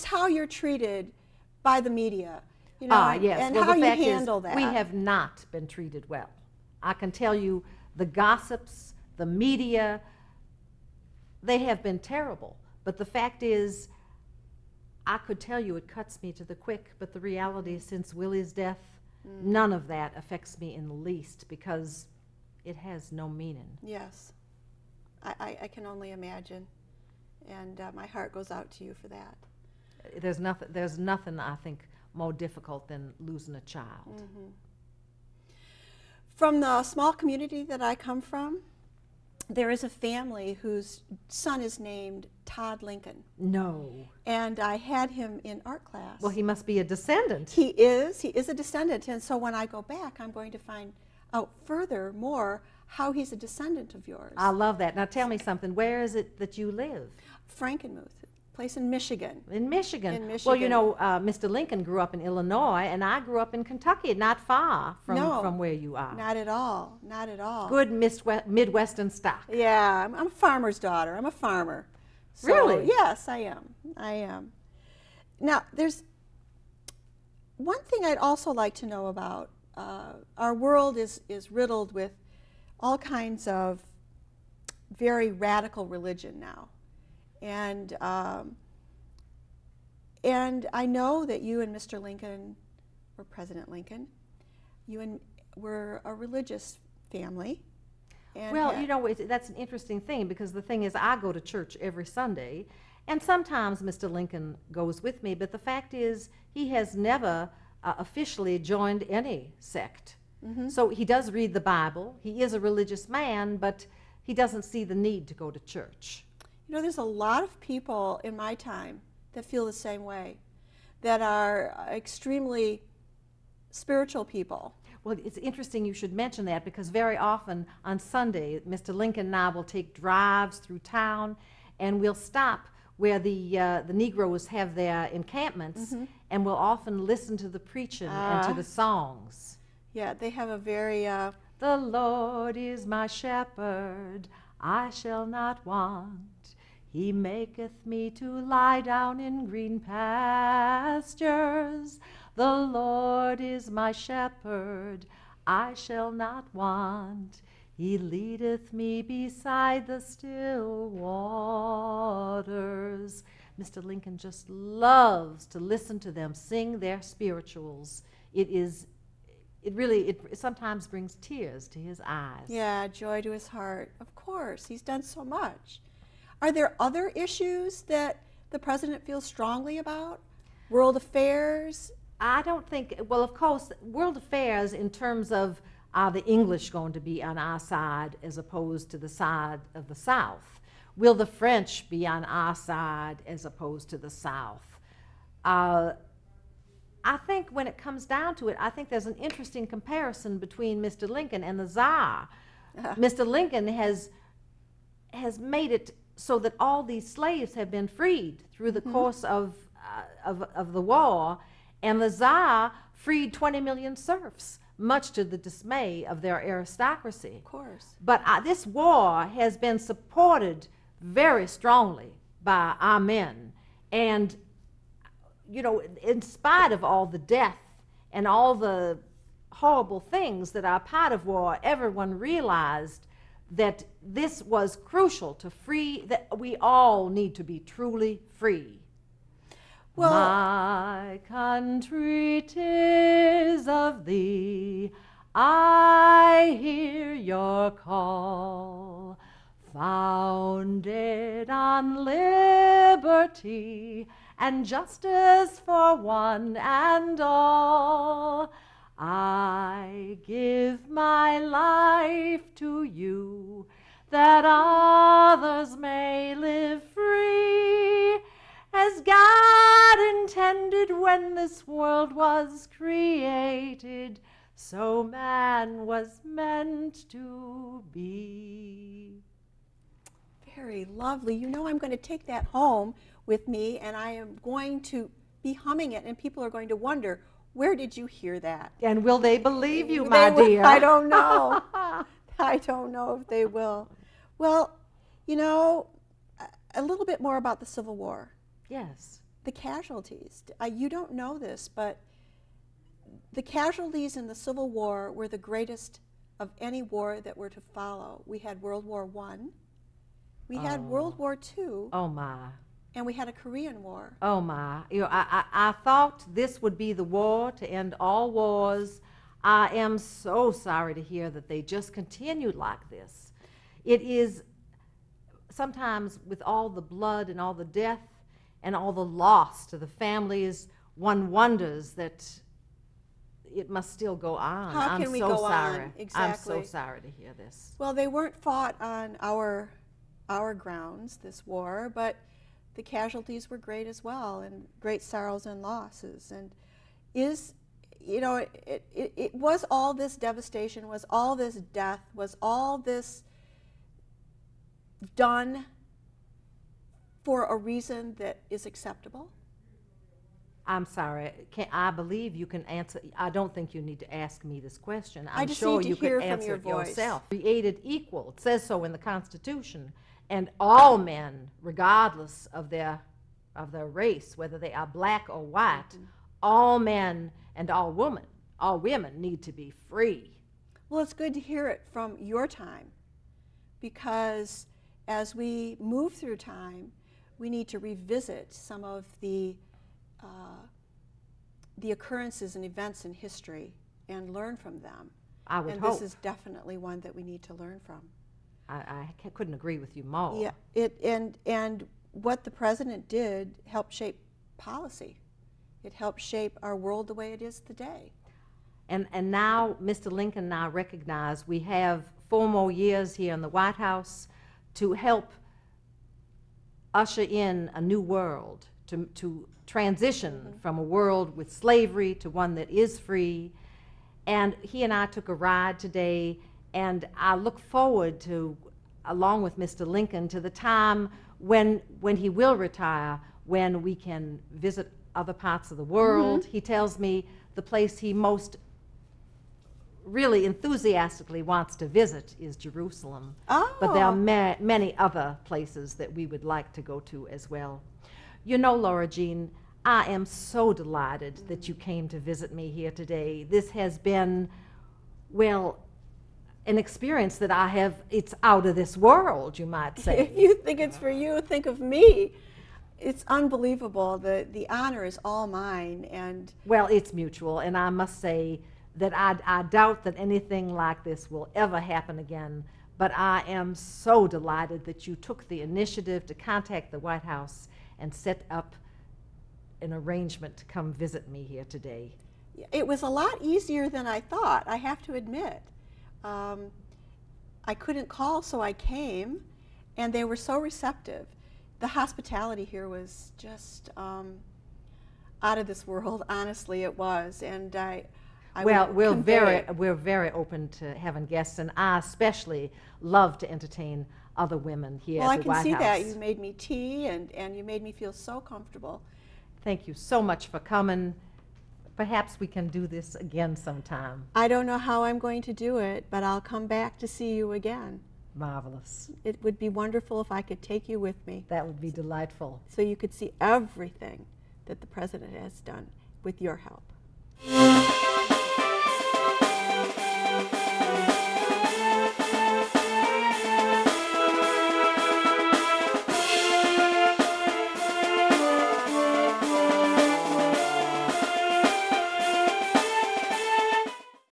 how you're treated by the media, you know, yes. and well, how the you fact handle is, that. we have not been treated well. I can tell you the gossips, the media, they have been terrible. But the fact is, I could tell you it cuts me to the quick, but the reality is since Willie's death, none of that affects me in the least because it has no meaning. Yes, I can only imagine, and my heart goes out to you for that. There's nothing I think more difficult than losing a child. From the small community that I come from, there is a family whose son is named Todd Lincoln. No. And I had him in art class. Well, he must be a descendant. He is a descendant, and so when I go back, I'm going to find out more how he's a descendant of yours. I love that. Now tell me something. Where is it that you live? Frankenmuth, a place in Michigan. In Michigan. In Michigan. Well, you know, Mr. Lincoln grew up in Illinois, and I grew up in Kentucky, not far from where you are. Not at all. Not at all. Good Midwestern stock. Yeah, I'm a farmer's daughter. I'm a farmer. So, really? Yes, I am. I am. Now, there's one thing I'd also like to know about. Our world is riddled with all kinds of very radical religion now. And I know that you and Mr. Lincoln, or President Lincoln, were a religious family. And well, you know, that's an interesting thing because the thing is I go to church every Sunday, and sometimes Mr. Lincoln goes with me, but the fact is he has never officially joined any sect. So he does read the Bible. He is a religious man, but he doesn't see the need to go to church. You know, there's a lot of people in my time that feel the same way, that are extremely spiritual people. Well, it's interesting you should mention that because very often on Sunday, Mr. Lincoln and I will take drives through town, and we'll stop where the Negroes have their encampments, and we'll often listen to the preaching and to the songs. Yeah, they have a very... The Lord is my shepherd, I shall not want. He maketh me to lie down in green pastures. The Lord is my shepherd, I shall not want. He leadeth me beside the still waters. Mr. Lincoln just loves to listen to them sing their spirituals. It sometimes brings tears to his eyes. Yeah, joy to his heart. Of course, he's done so much. Are there other issues that the president feels strongly about? World affairs? I don't think, well, of course, world affairs in terms of are the English going to be on our side as opposed to the side of the South? Will the French be on our side as opposed to the South? I think when it comes down to it, I think there's an interesting comparison between Mr. Lincoln and the Tsar. Mr. Lincoln has made it so that all these slaves have been freed through the course of the war, and the Tsar freed 20 million serfs, much to the dismay of their aristocracy. Of course. But this war has been supported very strongly by our men, and you know, in spite of all the death and all the horrible things that are part of war, everyone realized that this was crucial to free, that we all need to be truly free. Well, my country, 'tis of thee I hear your call, founded on liberty and justice for one and all. I give my life to you, that others may live free, as God intended when this world was created, so man was meant to be. Very lovely. You know, I'm going to take that home with me, and I am going to be humming it, and people are going to wonder, where did you hear that? And will they believe you, my dear? I don't know. I don't know if they will. Well, you know, a little bit more about the Civil War. Yes. the casualties. You don't know this, but the casualties in the Civil War were the greatest of any war that were to follow. We had World War I, we had World War II, Oh my. and we had a Korean War. Oh my. You know, I thought this would be the war to end all wars. I am so sorry to hear that they just continued like this. It is sometimes, with all the blood and all the death and all the loss to the families, one wonders that it must still go on. How can we go on? Exactly. I'm so sorry to hear this. Well, they weren't fought on our grounds, this war, but the casualties were great as well, and great sorrows and losses. And it was all this devastation, was all this death, was all this done for a reason that is acceptable? I'm sorry. I believe you can answer. I don't think you need to ask me this question. I'm I just sure need to you hear can from answer your it voice. yourself. Created equal. It says so in the Constitution. And all men, regardless of their race, whether they are black or white, all men and all women need to be free. Well, it's good to hear it from your time, because as we move through time, we need to revisit some of the occurrences and events in history and learn from them. I would and hope. This is definitely one that we need to learn from. I couldn't agree with you more. Yeah, and what the president did helped shape policy. It helped shape our world the way it is today. And now, Mr. Lincoln and I recognize we have 4 more years here in the White House to help usher in a new world, to transition from a world with slavery to one that is free. And he and I took a ride today, and I look forward to, along with Mr. Lincoln, to the time when he will retire, when we can visit other parts of the world. He tells me the place he most really enthusiastically wants to visit is Jerusalem. But there are many other places that we would like to go to as well. You know, Laura Jean, I am so delighted that you came to visit me here today. This has been, well, an experience that it's out of this world, you might say. If you think it's for you, think of me. It's unbelievable. The honor is all mine. And well, it's mutual, and I must say that I doubt that anything like this will ever happen again, but I am so delighted that you took the initiative to contact the White House and set up an arrangement to come visit me here today. it was a lot easier than I thought, I have to admit. I couldn't call, so I came, and they were so receptive. The hospitality here was just out of this world. Honestly, it was, and we're very open to having guests, and I especially love to entertain other women here at the White House. Well, I can see that. You made me tea, and you made me feel so comfortable. Thank you so much for coming. Perhaps we can do this again sometime. I don't know how I'm going to do it, but I'll come back to see you again. Marvelous. It would be wonderful if I could take you with me. That would be delightful. So you could see everything that the President has done with your help.